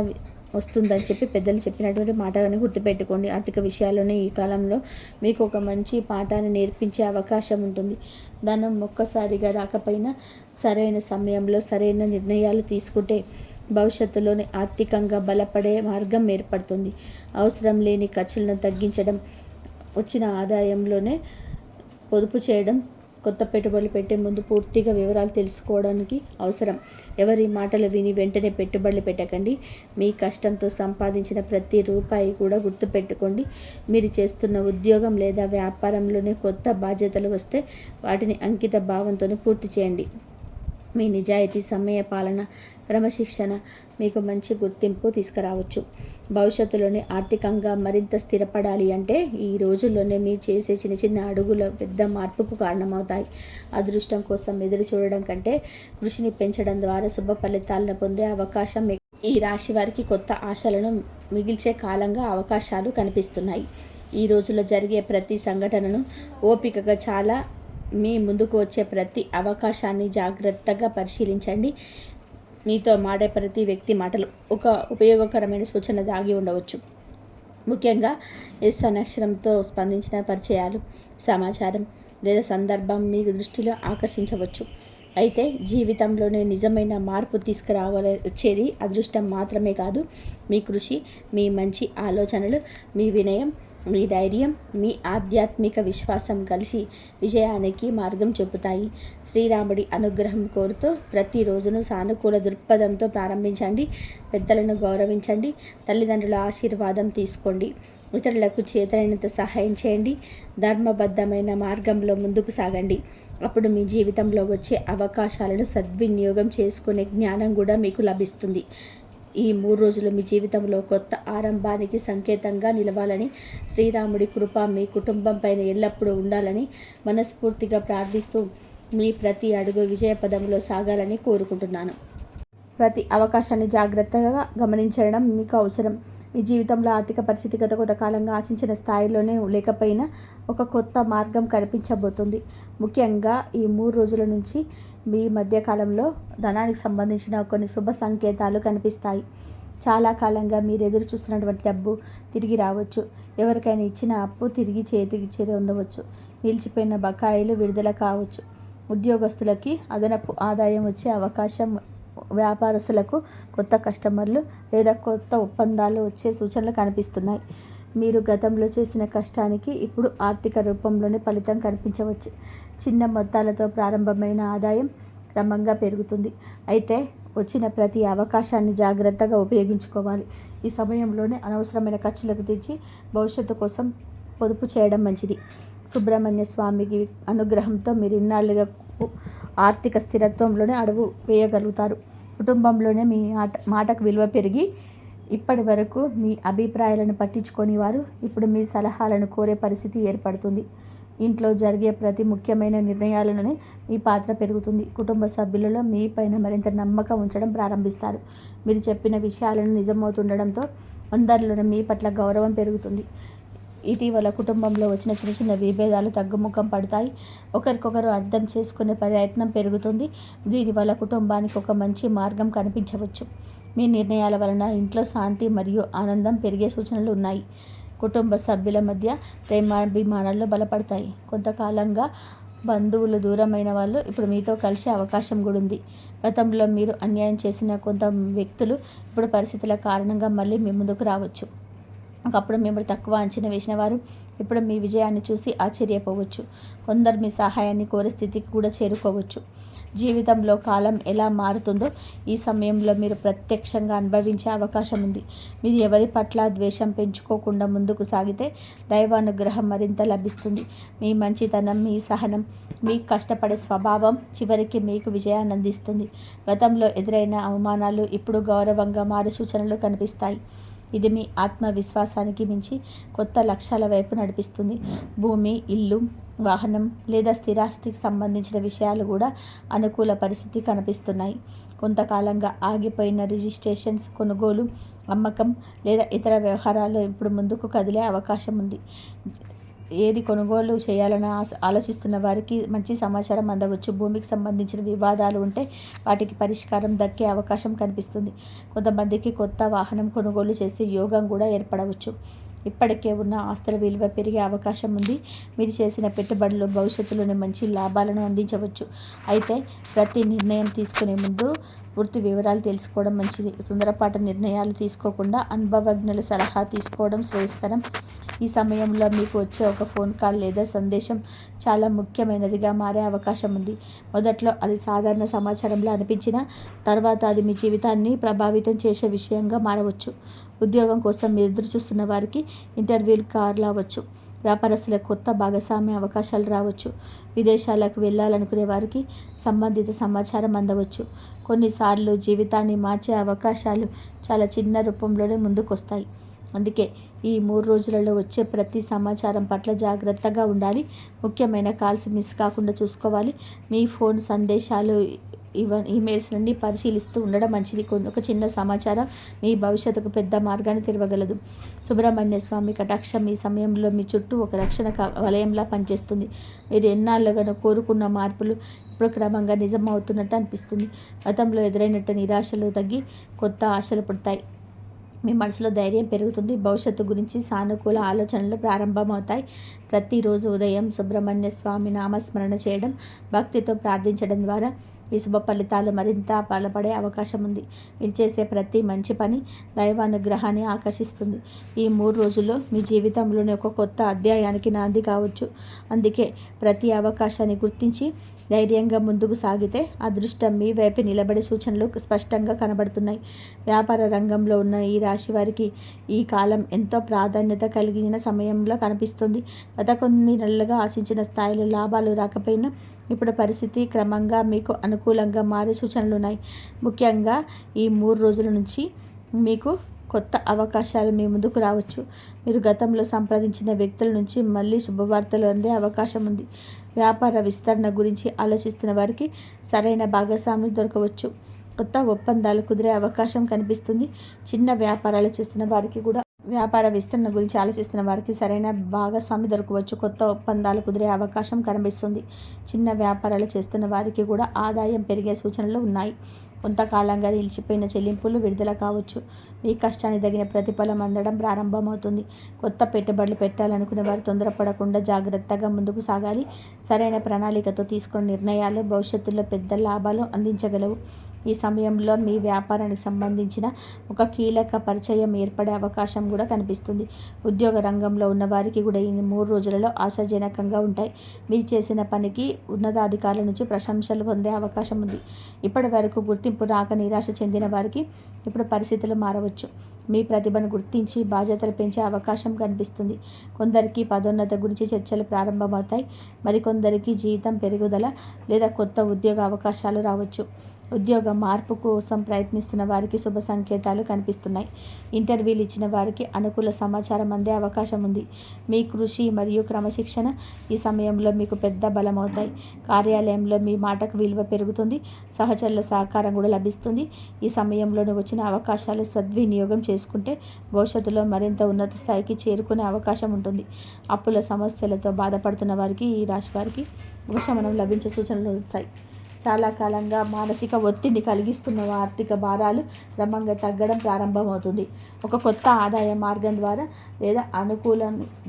వస్తుందని చెప్పి పెద్దలు చెప్పినటువంటి మాటలను గుర్తుపెట్టుకోండి. ఆర్థిక విషయాల్లోనే ఈ కాలంలో మీకు ఒక మంచి పాఠాన్ని నేర్పించే అవకాశం ఉంటుంది. ధనం ఒక్కసారిగా రాకపోయినా సరైన సమయంలో సరైన నిర్ణయాలు తీసుకుంటే భవిష్యత్తులోనే ఆర్థికంగా బలపడే మార్గం ఏర్పడుతుంది. అవసరం లేని ఖర్చులను తగ్గించడం, వచ్చిన ఆదాయంలోనే పొదుపు చేయడం, కొత్త పెట్టుబడులు పెట్టే ముందు పూర్తిగా వివరాలు తెలుసుకోవడానికి అవసరం. ఎవరి మాటలు విని వెంటనే పెట్టుబడులు పెట్టకండి. మీ కష్టంతో సంపాదించిన ప్రతి రూపాయి కూడా గుర్తుపెట్టుకోండి. మీరు చేస్తున్న ఉద్యోగం లేదా వ్యాపారంలోనే కొత్త బాధ్యతలు వస్తే వాటిని అంకిత భావంతో పూర్తి చేయండి. మీ నిజాయితీ, సమయ పాలన, క్రమశిక్షణ మీకు మంచి గుర్తింపు తీసుకురావచ్చు. భవిష్యత్తులోనే ఆర్థికంగా మరింత స్థిరపడాలి అంటే ఈ రోజుల్లోనే మీరు చేసే చిన్న చిన్న అడుగులు పెద్ద మార్పుకు కారణమవుతాయి. అదృష్టం కోసం ఎదురు చూడడం కంటే కృషిని పెంచడం ద్వారా శుభ ఫలితాలను పొందే అవకాశం. ఈ రాశి వారికి కొత్త ఆశలను మిగిల్చే కాలంగా అవకాశాలు కనిపిస్తున్నాయి. ఈ రోజుల్లో జరిగే ప్రతి సంఘటనను ఓపికగా చాలా మీ ముందుకు వచ్చే ప్రతి అవకాశాన్ని జాగ్రత్తగా పరిశీలించండి. మీతో మాడే ప్రతి వ్యక్తి మాటలు ఒక ఉపయోగకరమైన సూచన దాగి ఉండవచ్చు. ముఖ్యంగా ఎస్ అనే అక్షరంతో స్పందించిన పరిచయాలు, సమాచారం లేదా సందర్భం మీ దృష్టిలో ఆకర్షించవచ్చు. అయితే జీవితంలోనే నిజమైన మార్పు వచ్చేది అదృష్టం మాత్రమే కాదు, మీ కృషి, మీ మంచి ఆలోచనలు, మీ వినయం, మీ ధైర్యం, మీ ఆధ్యాత్మిక విశ్వాసం కలిసి విజయానికి మార్గం చూపుతాయి. శ్రీరాముడి అనుగ్రహం కోరుతూ ప్రతిరోజును సానుకూల దృక్పథంతో ప్రారంభించండి. పెద్దలను గౌరవించండి. తల్లిదండ్రుల ఆశీర్వాదం తీసుకోండి. ఇతరులకు చేతనైనంత సహాయం చేయండి. ధర్మబద్ధమైన మార్గంలో ముందుకు సాగండి. అప్పుడు మీ జీవితంలో వచ్చే అవకాశాలను సద్వినియోగం చేసుకునే జ్ఞానం కూడా మీకు లభిస్తుంది. ఈ 3 రోజులు మీ జీవితంలో కొత్త ఆరంభానికి సంకేతంగా నిలవాలని, శ్రీరాముడి కృప మీ కుటుంబం పైన ఎల్లప్పుడూ ఉండాలని మనస్ఫూర్తిగా ప్రార్థిస్తూ మీ ప్రతి అడుగు విజయపదంలో సాగాలని కోరుకుంటున్నాను. ప్రతి అవకాశాన్ని జాగ్రత్తగా గమనించడం మీకు అవసరం. మీ జీవితంలో ఆర్థిక పరిస్థితి గత కొంతకాలంగా ఆశించిన స్థాయిలోనే లేకపోయినా ఒక కొత్త మార్గం కనిపించబోతుంది. ముఖ్యంగా ఈ 3 రోజుల నుంచి మీ మధ్యకాలంలో ధనానికి సంబంధించిన కొన్ని శుభ సంకేతాలు కనిపిస్తాయి. చాలా కాలంగా మీరు ఎదురు చూస్తున్నటువంటి డబ్బు తిరిగి రావచ్చు. ఎవరికైనా ఇచ్చిన అప్పు తిరిగి చేతికిచ్చేది ఉండవచ్చు. నిలిచిపోయిన బకాయిలు విడుదల కావచ్చు. ఉద్యోగస్తులకి అదనపు ఆదాయం వచ్చే అవకాశం, వ్యాపారస్తులకు కొత్త కస్టమర్లు లేదా కొత్త ఒప్పందాలు వచ్చే సూచనలు కనిపిస్తున్నాయి. మీరు గతంలో చేసిన కష్టానికి ఇప్పుడు ఆర్థిక రూపంలోనే ఫలితం కనిపించవచ్చు. చిన్న మొత్తాలతో ప్రారంభమైన ఆదాయం క్రమంగా పెరుగుతుంది. అయితే వచ్చిన ప్రతి అవకాశాన్ని జాగ్రత్తగా ఉపయోగించుకోవాలి. ఈ సమయంలోనే అనవసరమైన ఖర్చులకు తెచ్చి భవిష్యత్తు కోసం పొదుపు చేయడం మంచిది. సుబ్రహ్మణ్య స్వామికి అనుగ్రహంతో మీరు ఇన్నాళ్ళుగా ఆర్థిక స్థిరత్వంలోనే అడుగు వేయగలుగుతారు. కుటుంబంలోనే మీ మాటకు విలువ పెరిగి ఇప్పటి వరకు మీ అభిప్రాయాలను పట్టించుకొని వారు ఇప్పుడు మీ సలహాలను కోరే పరిస్థితి ఏర్పడుతుంది. ఇంట్లో జరిగే ప్రతి ముఖ్యమైన నిర్ణయాలలోనే మీ పాత్ర పెరుగుతుంది. కుటుంబ సభ్యులలో మీ పైన మరింత నమ్మకం ఉంచడం ప్రారంభిస్తారు. మీరు చెప్పిన విషయాలను నిజమవుతుండడంతో అందరిలోనే మీ పట్ల గౌరవం పెరుగుతుంది. ఇటీవల కుటుంబంలో వచ్చిన చిన్న చిన్న విభేదాలు తగ్గుముఖం పడతాయి. ఒకరికొకరు అర్థం చేసుకునే ప్రయత్నం పెరుగుతుంది. దీనివల్ల కుటుంబానికి ఒక మంచి మార్గం కనిపించవచ్చు. మీ నిర్ణయాల వలన ఇంట్లో శాంతి మరియు ఆనందం పెరిగే సూచనలు ఉన్నాయి. కుటుంబ సభ్యుల మధ్య ప్రేమాభిమానాలు బలపడతాయి. కొంతకాలంగా బంధువులు దూరమైన వాళ్ళు ఇప్పుడు మీతో కలిసే అవకాశం కూడా ఉంది. గతంలో మీరు అన్యాయం చేసిన కొంత వ్యక్తులు ఇప్పుడు పరిస్థితుల కారణంగా మళ్ళీ మీ ముందుకు రావచ్చు. ఒకప్పుడు మిమ్మల్ని తక్కువ అంచనా వేసిన వారు ఇప్పుడు మీ విజయాన్ని చూసి ఆశ్చర్యపోవచ్చు. కొందరు మీ సహాయాన్ని కోరే స్థితికి కూడా చేరుకోవచ్చు. జీవితంలో కాలం ఎలా మారుతుందో ఈ సమయంలో మీరు ప్రత్యక్షంగా అనుభవించే అవకాశం ఉంది. మీరు ఎవరి పట్ల ద్వేషం పెంచుకోకుండా ముందుకు సాగితే దైవానుగ్రహం మరింత లభిస్తుంది. మీ మంచితనం, మీ సహనం, మీ కష్టపడే స్వభావం చివరికి మీకు విజయాన్ని అందిస్తుంది. గతంలో ఎదురైన అవమానాలు ఇప్పుడు గౌరవంగా మారే సూచనలు కనిపిస్తాయి. ఇది మీ ఆత్మవిశ్వాసానికి మించి కొత్త లక్ష్యాల వైపు నడిపిస్తుంది. భూమి, ఇల్లు, వాహనం లేదా స్థిరాస్తికి సంబంధించిన విషయాలు కూడా అనుకూల పరిస్థితి కనిపిస్తున్నాయి. కొంతకాలంగా ఆగిపోయిన రిజిస్ట్రేషన్స్, కొనుగోలు, అమ్మకం లేదా ఇతర వ్యవహారాలు ఇప్పుడు ముందుకు కదిలే అవకాశం ఉంది. ఏది కొనుగోలు చేయాలని ఆలోచిస్తున్న వారికి మంచి సమాచారం అందవచ్చు. భూమికి సంబంధించిన వివాదాలు ఉంటే వాటికి పరిష్కారం దక్కే అవకాశం కనిపిస్తుంది. కొంతమందికి కొత్త వాహనం కొనుగోలు చేసే యోగం కూడా ఏర్పడవచ్చు. ఇప్పటికే ఉన్న ఆస్తుల విలువ పెరిగే అవకాశం ఉంది. మీరు చేసిన పెట్టుబడులు భవిష్యత్తులోనే మంచి లాభాలను అందించవచ్చు. అయితే ప్రతి నిర్ణయం తీసుకునే ముందు పూర్తి వివరాలు తెలుసుకోవడం మంచిది. తొందరపాటు నిర్ణయాలు తీసుకోకుండా అనుభవజ్ఞుల సలహా తీసుకోవడం శ్రేయస్కరం. ఈ సమయంలో మీకు వచ్చే ఒక ఫోన్ కాల్ లేదా సందేశం చాలా ముఖ్యమైనదిగా మారే అవకాశం ఉంది. మొదట్లో అది సాధారణ సమాచారంలో అనిపించినా తర్వాత అది మీ జీవితాన్ని ప్రభావితం చేసే విషయంగా మారవచ్చు. ఉద్యోగం కోసం మీరు ఎదురు చూస్తున్న వారికి ఇంటర్వ్యూలు రావచ్చు. వ్యాపారస్తులకు కొత్త భాగస్వామ్య అవకాశాలు రావచ్చు. విదేశాలకు వెళ్ళాలనుకునే వారికి సంబంధిత సమాచారం అందవచ్చు. కొన్నిసార్లు జీవితాన్ని మార్చే అవకాశాలు చాలా చిన్న రూపంలోనే ముందుకొస్తాయి. అందుకే ఈ 3 రోజులలో వచ్చే ప్రతి సమాచారం పట్ల జాగ్రత్తగా ఉండాలి. ముఖ్యమైన కాల్స్ మిస్ కాకుండా చూసుకోవాలి. మీ ఫోన్ సందేశాలు, ఈమెయిల్స్ అన్నీ పరిశీలిస్తూ ఉండడం మంచిది. ఒక చిన్న సమాచారం మీ భవిష్యత్తుకు పెద్ద మార్గాన్ని తెరవగలదు. సుబ్రహ్మణ్య స్వామి కటాక్షం ఈ సమయంలో మీ చుట్టూ ఒక రక్షణ వలయంలా పనిచేస్తుంది. మీరు ఎన్నాళ్ళుగానో కోరుకున్న మార్పులు ఇప్పుడు క్రమంగా నిజం అవుతున్నట్టు అనిపిస్తుంది. గతంలో ఎదురైనట్టు నిరాశలు తగ్గి కొత్త ఆశలు పుడతాయి. మీ మనసులో ధైర్యం పెరుగుతుంది. భవిష్యత్తు గురించి సానుకూల ఆలోచనలు ప్రారంభమవుతాయి. ప్రతిరోజు ఉదయం సుబ్రహ్మణ్య స్వామి నామస్మరణ చేయడం, భక్తితో ప్రార్థించడం ద్వారా ఈ శుభ ఫలితాలు మరింత బలపడే అవకాశం ఉంది. మీరు చేసే ప్రతి మంచి పని దైవానుగ్రహాన్ని ఆకర్షిస్తుంది. ఈ 3 రోజుల్లో మీ జీవితంలోని ఒక కొత్త అధ్యాయానికి నాంది కావచ్చు. అందుకే ప్రతి అవకాశాన్ని గుర్తించి ధైర్యంగా ముందుకు సాగితే అదృష్టం మీ వైపు నిలబడే సూచనలు స్పష్టంగా కనబడుతున్నాయి. వ్యాపార రంగంలో ఉన్న ఈ రాశి వారికి ఈ కాలం ఎంతో ప్రాధాన్యత కలిగిన సమయంలో కనిపిస్తుంది. గత కొన్ని నెలలుగా ఆశించిన స్థాయిలో లాభాలు రాకపోయినా ఇప్పుడు పరిస్థితి క్రమంగా మీకు అనుకూలంగా మారే సూచనలు ఉన్నాయి. ముఖ్యంగా ఈ 3 రోజుల నుంచి మీకు కొత్త అవకాశాలు మీ ముందుకు రావచ్చు. మీరు గతంలో సంప్రదించిన వ్యక్తుల నుంచి మళ్ళీ శుభవార్తలు అందే అవకాశం ఉంది. వ్యాపార విస్తరణ గురించి ఆలోచిస్తున్న వారికి సరైన భాగస్వామి దొరకవచ్చు. కొత్త ఒప్పందాలు కుదిరే అవకాశం కనిపిస్తుంది. చిన్న వ్యాపారాలు చేస్తున్న వారికి కూడా వ్యాపార విస్తరణ గురించి ఆలోచిస్తున్న వారికి సరైన భాగస్వామి దొరకవచ్చు. కొత్త ఒప్పందాలు కుదిరే అవకాశం కనిపిస్తుంది. చిన్న వ్యాపారాలు చేస్తున్న వారికి కూడా ఆదాయం పెరిగే సూచనలు ఉన్నాయి. కొంతకాలంగా నిలిచిపోయిన చెల్లింపులు విడుదల కావచ్చు. మీ కష్టానికి తగిన ప్రతిఫలం అందడం ప్రారంభమవుతుంది. కొత్త పెట్టుబడులు పెట్టాలనుకునే వారు తొందరపడకుండా జాగ్రత్తగా ముందుకు సాగాలి. సరైన ప్రణాళికతో తీసుకున్న నిర్ణయాలు భవిష్యత్తులో పెద్ద లాభాలు అందించగలవు. ఈ సమయంలో మీ వ్యాపారానికి సంబంధించిన ఒక కీలక పరిచయం ఏర్పడే అవకాశం కూడా కనిపిస్తుంది. ఉద్యోగ రంగంలో ఉన్న వారికి కూడా ఈ 3 రోజులలో ఆశాజనకంగా ఉంటాయి. మీరు చేసిన పనికి ఉన్నతాధికారుల నుంచి ప్రశంసలు పొందే అవకాశం ఉంది. ఇప్పటి వరకు గుర్తింపు రాక నిరాశ చెందిన వారికి ఇప్పుడు పరిస్థితులు మారవచ్చు. మీ ప్రతిభను గుర్తించి బాధ్యతలు పెంచే అవకాశం కనిపిస్తుంది. కొందరికి పదోన్నత గురించి చర్చలు ప్రారంభమవుతాయి. మరికొందరికి జీతం పెరుగుదల లేదా కొత్త ఉద్యోగ అవకాశాలు రావచ్చు. ఉద్యోగ మార్పు కోసం ప్రయత్నిస్తున్న వారికి శుభ సంకేతాలు కనిపిస్తున్నాయి. ఇంటర్వ్యూలు ఇచ్చిన వారికి అనుకూల సమాచారం అందే అవకాశం ఉంది. మీ కృషి మరియు క్రమశిక్షణ ఈ సమయంలో మీకు పెద్ద బలమవుతాయి. కార్యాలయంలో మీ మాటకు విలువ పెరుగుతుంది. సహచరుల సహకారం కూడా లభిస్తుంది. ఈ సమయంలోనే వచ్చిన అవకాశాలు సద్వినియోగం చేసుకుంటే భవిష్యత్తులో మరింత ఉన్నత స్థాయికి చేరుకునే అవకాశం ఉంటుంది. అప్పుల సమస్యలతో బాధపడుతున్న వారికి ఈ రాశి వారికి ఉపశమనం లభించే సూచనలు వస్తాయి. చాలా కాలంగా మానసిక ఒత్తిడిని కలిగిస్తున్న ఆర్థిక భారాలు క్రమంగా తగ్గడం ప్రారంభమవుతుంది. ఒక కొత్త ఆదాయ మార్గం ద్వారా లేదా అనుకూల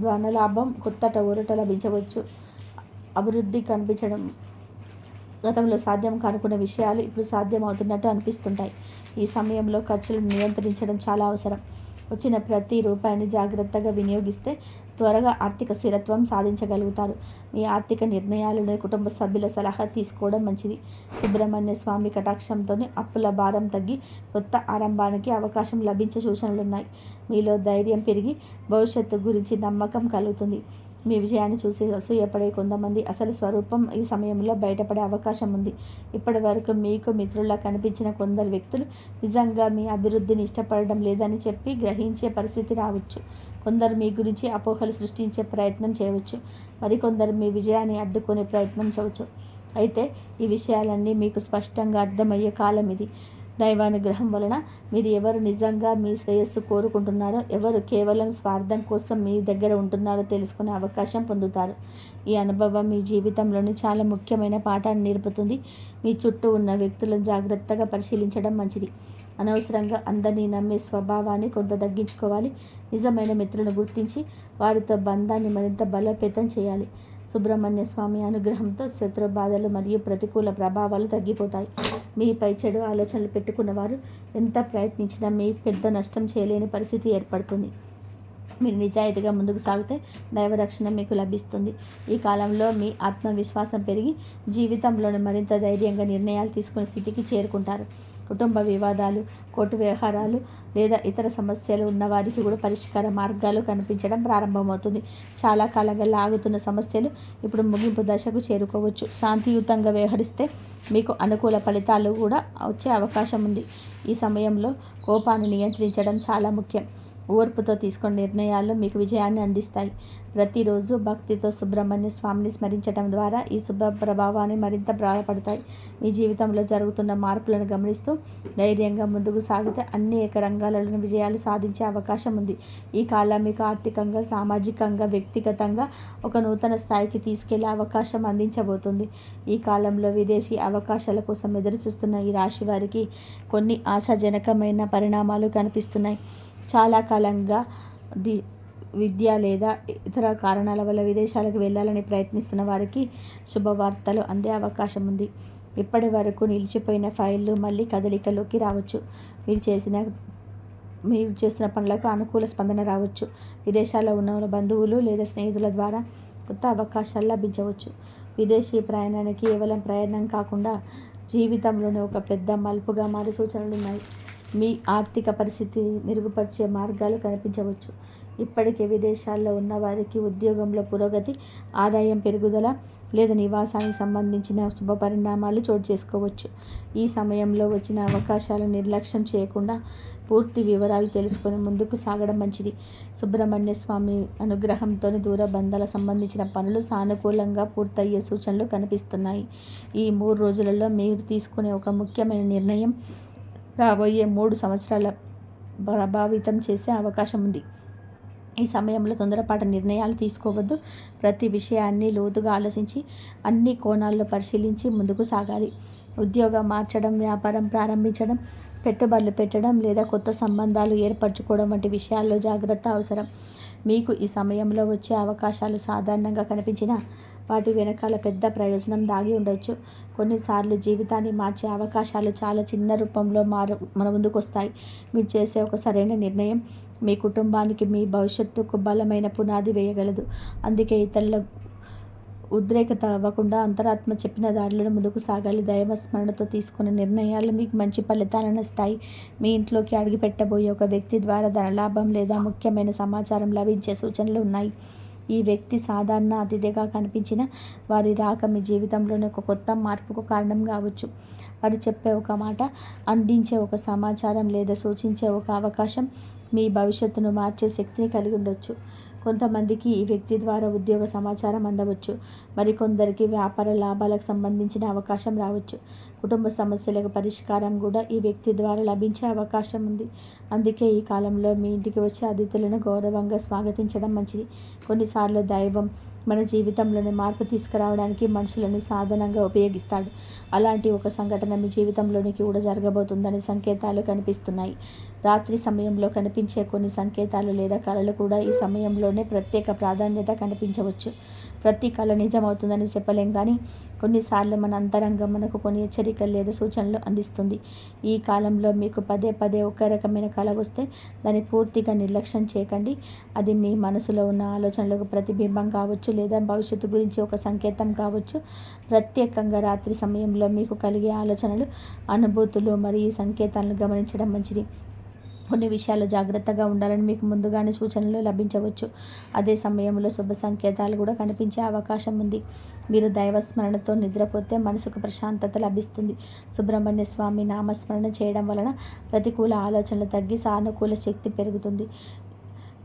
ధనలాభం కొత్త ఊరట లభించవచ్చు. అభివృద్ధి కనిపించడం గతంలో సాధ్యం కానుకున్న విషయాలు ఇప్పుడు సాధ్యం అవుతున్నట్టు అనిపిస్తుంటాయి. ఈ సమయంలో ఖర్చులను నియంత్రించడం చాలా అవసరం. వచ్చిన ప్రతి రూపాయిని జాగ్రత్తగా వినియోగిస్తే త్వరగా ఆర్థిక స్థిరత్వం సాధించగలుగుతారు. మీ ఆర్థిక నిర్ణయాలను కుటుంబ సభ్యుల సలహా తీసుకోవడం మంచిది. సుబ్రహ్మణ్య స్వామి కటాక్షంతోనే అప్పుల భారం తగ్గి కొత్త ఆరంభానికి అవకాశం లభించే సూచనలున్నాయి. మీలో ధైర్యం పెరిగి భవిష్యత్తు గురించి నమ్మకం కలుగుతుంది. మీ విజయాన్ని చూసి అసూయపడే కొంతమంది అసలు స్వరూపం ఈ సమయంలో బయటపడే అవకాశం ఉంది. ఇప్పటి వరకు మీకు మిత్రుల్లా కనిపించిన కొందరు వ్యక్తులు నిజంగా మీ అభివృద్ధిని ఇష్టపడడం లేదని చెప్పి గ్రహించే పరిస్థితి రావచ్చు. కొందరు మీ గురించి అపోహలు సృష్టించే ప్రయత్నం చేయవచ్చు. మరికొందరు మీ విజయాన్ని అడ్డుకునే ప్రయత్నం చేయవచ్చు. అయితే ఈ విషయాలన్నీ మీకు స్పష్టంగా అర్థమయ్యే కాలం ఇది. దైవానుగ్రహం వలన మీరు ఎవరు నిజంగా మీ శ్రేయస్సు కోరుకుంటున్నారో, ఎవరు కేవలం స్వార్థం కోసం మీ దగ్గర ఉంటున్నారో తెలుసుకునే అవకాశం పొందుతారు. ఈ అనుభవం మీ జీవితంలోని చాలా ముఖ్యమైన పాఠాన్ని నేర్పుతుంది. మీ చుట్టూ ఉన్న వ్యక్తులను జాగ్రత్తగా పరిశీలించడం మంచిది. అనవసరంగా అందరినీ నమ్మే స్వభావాన్ని కొంత తగ్గించుకోవాలి. నిజమైన మిత్రులను గుర్తించి వారితో బంధాన్ని మరింత బలోపేతం చేయాలి. సుబ్రహ్మణ్య స్వామి అనుగ్రహంతో శత్రు బాధలు మరియు ప్రతికూల ప్రభావాలు తగ్గిపోతాయి. మీపై చెడు ఆలోచనలు పెట్టుకున్నవారు ఎంత ప్రయత్నించినా మీ పెద్ద నష్టం చేయలేని పరిస్థితి ఏర్పడుతుంది. మీరు నిజాయితీగా ముందుకు సాగితే దైవరక్షణ మీకు లభిస్తుంది. ఈ కాలంలో మీ ఆత్మవిశ్వాసం పెరిగి జీవితంలోని మరింత ధైర్యంగా నిర్ణయాలు తీసుకునే స్థితికి చేరుకుంటారు. కుటుంబ వివాదాలు, కోర్టు వ్యవహారాలు లేదా ఇతర సమస్యలు ఉన్నవారికి కూడా పరిష్కార మార్గాలు కనిపించడం ప్రారంభమవుతుంది. చాలా కాలంగా లాగుతున్న సమస్యలు ఇప్పుడు ముగింపు దశకు చేరుకోవచ్చు. శాంతియుతంగా వ్యవహరిస్తే మీకు అనుకూల ఫలితాలు కూడా వచ్చే అవకాశం ఉంది. ఈ సమయంలో కోపాన్ని నియంత్రించడం చాలా ముఖ్యం. ఓర్పుతో తీసుకునే నిర్ణయాలు మీకు విజయాన్ని అందిస్తాయి. ప్రతిరోజు భక్తితో సుబ్రహ్మణ్య స్వామిని స్మరించడం ద్వారా ఈ శుభ ప్రభావాన్ని మరింత బలపడతాయి. మీ జీవితంలో జరుగుతున్న మార్పులను గమనిస్తూ ధైర్యంగా ముందుకు సాగితే అనేక రంగాలలో విజయాలు సాధించే అవకాశం ఉంది. ఈ కాలం మీకు ఆర్థికంగా, సామాజికంగా, వ్యక్తిగతంగా ఒక నూతన స్థాయికి తీసుకెళ్లే అవకాశం అందించబోతుంది. ఈ కాలంలో విదేశీ అవకాశాల కోసం ఎదురు చూస్తున్న ఈ రాశి వారికి కొన్ని ఆశాజనకమైన పరిణామాలు కనిపిస్తున్నాయి. చాలా కాలంగా విద్య లేదా ఇతర కారణాల వల్ల విదేశాలకు వెళ్ళాలని ప్రయత్నిస్తున్న వారికి శుభవార్తలు అందే అవకాశం ఉంది. ఇప్పటి వరకు నిలిచిపోయిన ఫైళ్ళు మళ్ళీ కదలికలోకి రావచ్చు. మీరు చేస్తున్న పనులకు అనుకూల స్పందన రావచ్చు. విదేశాల్లో ఉన్న బంధువులు లేదా స్నేహితుల ద్వారా కొత్త అవకాశాలు లభించవచ్చు. విదేశీ ప్రయాణానికి కేవలం ప్రయాణం కాకుండా జీవితంలోనే ఒక పెద్ద మలుపుగా మారే సూచనలున్నాయి. మీ ఆర్థిక పరిస్థితి మెరుగుపరిచే మార్గాలు కనిపించవచ్చు. ఇప్పటికే విదేశాల్లో ఉన్న వారికి ఉద్యోగంలో పురోగతి, ఆదాయం పెరుగుదల లేదా నివాసానికి సంబంధించిన శుభ పరిణామాలు చోటు చేసుకోవచ్చు. ఈ సమయంలో వచ్చిన అవకాశాలను నిర్లక్ష్యం చేయకుండా పూర్తి వివరాలు తెలుసుకొని ముందుకు సాగడం మంచిది. సుబ్రహ్మణ్య స్వామి అనుగ్రహంతో దూర బంధాలకు సంబంధించిన పనులు సానుకూలంగా పూర్తయ్యే సూచనలు కనిపిస్తున్నాయి. ఈ 3 రోజులలో మీరు తీసుకునే ఒక ముఖ్యమైన నిర్ణయం రాబోయే 3 సంవత్సరాల ప్రభావితం చేసే అవకాశం ఉంది. ఈ సమయంలో తొందరపాటు నిర్ణయాలు తీసుకోవద్దు. ప్రతి విషయాన్ని లోతుగా ఆలోచించి అన్ని కోణాల్లో పరిశీలించి ముందుకు సాగాలి. ఉద్యోగం మార్చడం, వ్యాపారం ప్రారంభించడం, పెట్టుబడులు పెట్టడం లేదా కొత్త సంబంధాలు ఏర్పరచుకోవడం వంటి విషయాల్లో జాగ్రత్త అవసరం. మీకు ఈ సమయంలో వచ్చే అవకాశాలు సాధారణంగా కనిపించినా వాటి వెనకాల పెద్ద ప్రయోజనం దాగి ఉండవచ్చు. కొన్నిసార్లు జీవితాన్ని మార్చే అవకాశాలు చాలా చిన్న రూపంలో మన ముందుకు వస్తాయి. మీరు చేసే ఒక సరైన నిర్ణయం మీ కుటుంబానికి, మీ భవిష్యత్తుకు బలమైన పునాది వేయగలదు. అందుకే ఇతరుల ఉద్రేకత అవ్వకుండా అంతరాత్మ చెప్పిన దారిలో ముందుకు సాగాలి. దైవస్మరణతో తీసుకున్న నిర్ణయాలు మీకు మంచి ఫలితాలను ఇస్తాయి. మీ ఇంట్లోకి అడుగుపెట్టబోయే ఒక వ్యక్తి ద్వారా ధనలాభం లేదా ముఖ్యమైన సమాచారం లభించే సూచనలు ఉన్నాయి. ఈ వ్యక్తి సాధారణ అతిథిగా కనిపించిన వారి రాక మీ జీవితంలోని ఒక కొత్త మార్పుకు కారణం కావచ్చు. వారు చెప్పే ఒక మాట, అందించే ఒక సమాచారం లేదా సూచించే ఒక అవకాశం మీ భవిష్యత్తును మార్చే శక్తిని కలిగి ఉండొచ్చు. కొంతమందికి ఈ వ్యక్తి ద్వారా ఉద్యోగ సమాచారం అందవచ్చు. మరికొందరికి వ్యాపార లాభాలకు సంబంధించిన అవకాశం రావచ్చు. కుటుంబ సమస్యలకు పరిష్కారం కూడా ఈ వ్యక్తి ద్వారా లభించే అవకాశం ఉంది. అందుకే ఈ కాలంలో మీ ఇంటికి వచ్చే అతిథులను గౌరవంగా స్వాగతించడం మంచిది. కొన్నిసార్లు దైవం మన జీవితంలోని మార్పు తీసుకురావడానికి మనుషులను సాధనంగా ఉపయోగిస్తాడు. అలాంటి ఒక సంఘటన మీ జీవితంలోనికి కూడా జరగబోతుందని సంకేతాలు కనిపిస్తున్నాయి. రాత్రి సమయంలో కనిపించే కొన్ని సంకేతాలు లేదా కళలు కూడా ఈ సమయంలోనే ప్రత్యేక ప్రాధాన్యత కనిపించవచ్చు. ప్రతి కళ నిజమవుతుందని చెప్పలేం, కానీ కొన్నిసార్లు మన అంతరంగం మనకు కొన్ని హెచ్చరికలు లేదా సూచనలు అందిస్తుంది. ఈ కాలంలో మీకు పదే పదే ఒకే రకమైన కళ వస్తే దాన్ని పూర్తిగా నిర్లక్ష్యం చేయకండి. అది మీ మనసులో ఉన్న ఆలోచనలకు ప్రతిబింబం కావచ్చు, లేదా భవిష్యత్తు గురించి ఒక సంకేతం కావచ్చు. ప్రత్యేకంగా రాత్రి సమయంలో మీకు కలిగే ఆలోచనలు, అనుభూతులు మరియు సంకేతాలను గమనించడం మంచిది. కొన్ని విషయాల్లో జాగ్రత్తగా ఉండాలని మీకు ముందుగానే సూచనలు లభించవచ్చు. అదే సమయంలో శుభ సంకేతాలు కూడా కనిపించే అవకాశం ఉంది. మీరు దైవస్మరణతో నిద్రపోతే మనసుకు ప్రశాంతత లభిస్తుంది. సుబ్రహ్మణ్య స్వామి నామస్మరణ చేయడం వలన ప్రతికూల ఆలోచనలు తగ్గి సానుకూల శక్తి పెరుగుతుంది.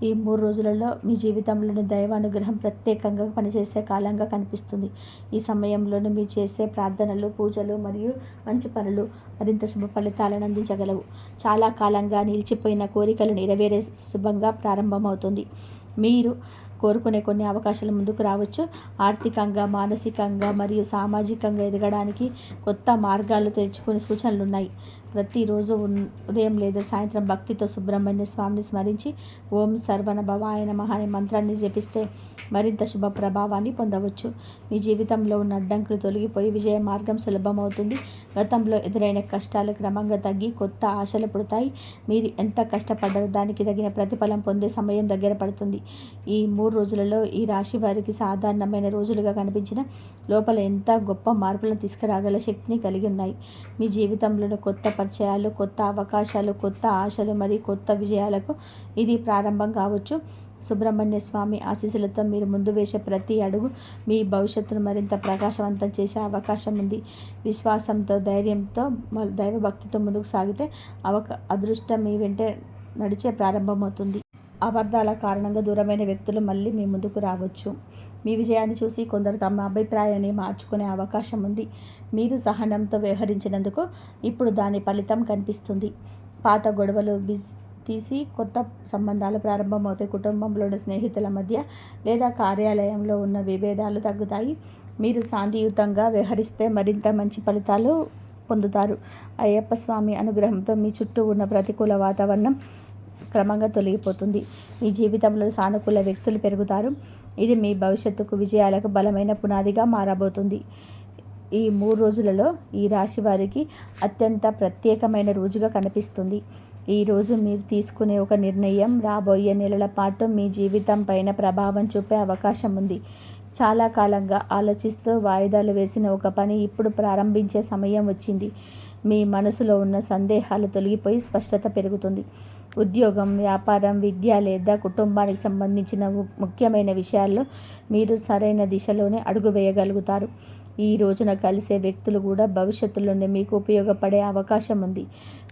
ఈ 3 రోజులలో మీ జీవితంలోని దైవానుగ్రహం ప్రత్యేకంగా పనిచేసే కాలంగా కనిపిస్తుంది. ఈ సమయంలోనే మీరు చేసే ప్రార్థనలు, పూజలు మరియు మంచి పనులు మరింత శుభ ఫలితాలను అందించగలవు. చాలా కాలంగా నిలిచిపోయిన కోరికలు నెరవేరే శుభంగా ప్రారంభమవుతుంది. మీరు కోరుకునే కొన్ని అవకాశాలు ముందుకు రావచ్చు. ఆర్థికంగా, మానసికంగా మరియు సామాజికంగా ఎదగడానికి కొత్త మార్గాలు తెరుచుకునే సూచనలు ఉన్నాయి. ప్రతిరోజు ఉదయం లేదా సాయంత్రం భక్తితో సుబ్రహ్మణ్య స్వామిని స్మరించి ఓం సర్వణ భవాయ నమః అనే మంత్రాన్ని జపిస్తే మరింత శుభ ప్రభావాన్ని పొందవచ్చు. మీ జీవితంలో ఉన్న అడ్డంకులు తొలగిపోయి విజయ మార్గం సులభమవుతుంది. గతంలో ఎదురైన కష్టాలు క్రమంగా తగ్గి కొత్త ఆశలు పుడతాయి. మీరు ఎంత కష్టపడ్డారో దానికి తగిన ప్రతిఫలం పొందే సమయం దగ్గర పడుతుంది. ఈ 3 రోజులలో ఈ రాశి వారికి సాధారణమైన రోజులుగా కనిపించిన లోపల ఎంత గొప్ప మార్పులను తీసుకురాగల శక్తిని కలిగి ఉన్నాయి. మీ జీవితంలోని కొత్త పరిచయాలు, కొత్త అవకాశాలు, కొత్త ఆశలు మరియు కొత్త విజయాలకు ఇది ప్రారంభం కావచ్చు. సుబ్రహ్మణ్య స్వామి ఆశీస్సులతో మీరు ముందు వేసే ప్రతి అడుగు మీ భవిష్యత్తును మరింత ప్రకాశవంతం చేసే అవకాశం ఉంది. విశ్వాసంతో, ధైర్యంతో, దైవభక్తితో ముందుకు సాగితే అదృష్టం మీ వెంటే నడిచే ప్రారంభమవుతుంది. అబద్ధాల కారణంగా దూరమైన వ్యక్తులు మళ్ళీ మీ ముందుకు రావచ్చు. మీ విజయాన్ని చూసి కొందరు తమ అభిప్రాయాన్ని మార్చుకునే అవకాశం ఉంది. మీరు సహనంతో వ్యవహరించినందుకు ఇప్పుడు దాని ఫలితం కనిపిస్తుంది. పాత గొడవలు తీసి కొత్త సంబంధాలు ప్రారంభమవుతాయి. కుటుంబంలోని స్నేహితుల మధ్య లేదా కార్యాలయంలో ఉన్న విభేదాలు తగ్గుతాయి. మీరు శాంతియుతంగా వ్యవహరిస్తే మరింత మంచి ఫలితాలు పొందుతారు. అయ్యప్ప స్వామి అనుగ్రహంతో మీ చుట్టూ ఉన్న ప్రతికూల వాతావరణం క్రమంగా తొలగిపోతుంది. మీ జీవితంలో సానుకూల వ్యక్తులు పెరుగుతారు. ఇది మీ భవిష్యత్తుకు విజయాలకు బలమైన పునాదిగా మారబోతుంది. ఈ 3 రోజులలో ఈ రాశి వారికి అత్యంత ప్రత్యేకమైన రోజుగా కనిపిస్తుంది. ఈరోజు మీరు తీసుకునే ఒక నిర్ణయం రాబోయే నెలల పాటు మీ జీవితం పైన ప్రభావం చూపే అవకాశం ఉంది. చాలా కాలంగా ఆలోచిస్తూ వాయిదాలు వేసిన ఒక పని ఇప్పుడు ప్రారంభించే సమయం వచ్చింది. మీ మనసులో ఉన్న సందేహాలు తొలగిపోయి స్పష్టత పెరుగుతుంది. ఉద్యోగం, వ్యాపారం, విద్య లేదా కుటుంబానికి సంబంధించిన ముఖ్యమైన విషయాల్లో మీరు సరైన దిశలోనే అడుగు వేయగలుగుతారు. ఈ రోజున కలిసే వ్యక్తులు కూడా భవిష్యత్తులోనే మీకు ఉపయోగపడే అవకాశం ఉంది.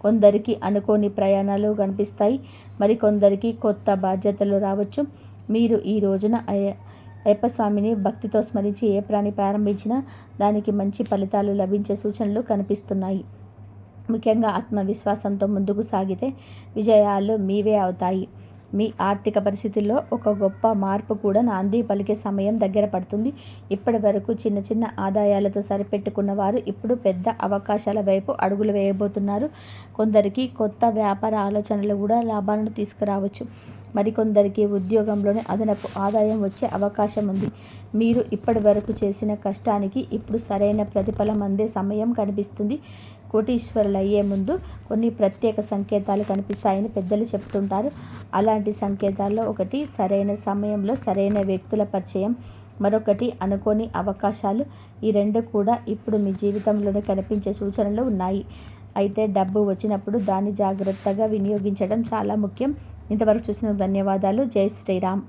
కొందరికి అనుకోని ప్రయాణాలు కనిపిస్తాయి, మరికొందరికి కొత్త బాధ్యతలు రావచ్చు. మీరు ఈ రోజున అయ్యప్ప స్వామిని భక్తితో స్మరించి ఏ పని ప్రారంభించినా దానికి మంచి ఫలితాలు లభించే సూచనలు కనిపిస్తున్నాయి. ముఖ్యంగా ఆత్మవిశ్వాసంతో ముందుకు సాగితే విజయాలు మీవే అవుతాయి. మీ ఆర్థిక పరిస్థితుల్లో ఒక గొప్ప మార్పు కూడా నాంది పలికే సమయం దగ్గర పడుతుంది. ఇప్పటి వరకు చిన్న చిన్న ఆదాయాలతో సరిపెట్టుకున్న వారు ఇప్పుడు పెద్ద అవకాశాల వైపు అడుగులు వేయబోతున్నారు. కొందరికి కొత్త వ్యాపార ఆలోచనలు కూడా లాభాలను తీసుకురావచ్చు. మరికొందరికి ఉద్యోగంలోనే అదనపు ఆదాయం వచ్చే అవకాశం ఉంది. మీరు ఇప్పటి వరకు చేసిన కష్టానికి ఇప్పుడు సరైన ప్రతిఫలం అందే సమయం కనిపిస్తుంది. కోటీశ్వరులు అయ్యే ముందు కొన్ని ప్రత్యేక సంకేతాలు కనిపిస్తాయని పెద్దలు చెప్తుంటారు. అలాంటి సంకేతాల్లో ఒకటి సరైన సమయంలో సరైన వ్యక్తుల పరిచయం, మరొకటి అనుకోని అవకాశాలు. ఈ 2 కూడా ఇప్పుడు మీ జీవితంలోనే కనిపించే సూచనలు ఉన్నాయి. అయితే డబ్బు వచ్చినప్పుడు దాన్ని జాగ్రత్తగా వినియోగించడం చాలా ముఖ్యం. ఇంతవరకు చూసినందుకు ధన్యవాదాలు. జై శ్రీరామ్.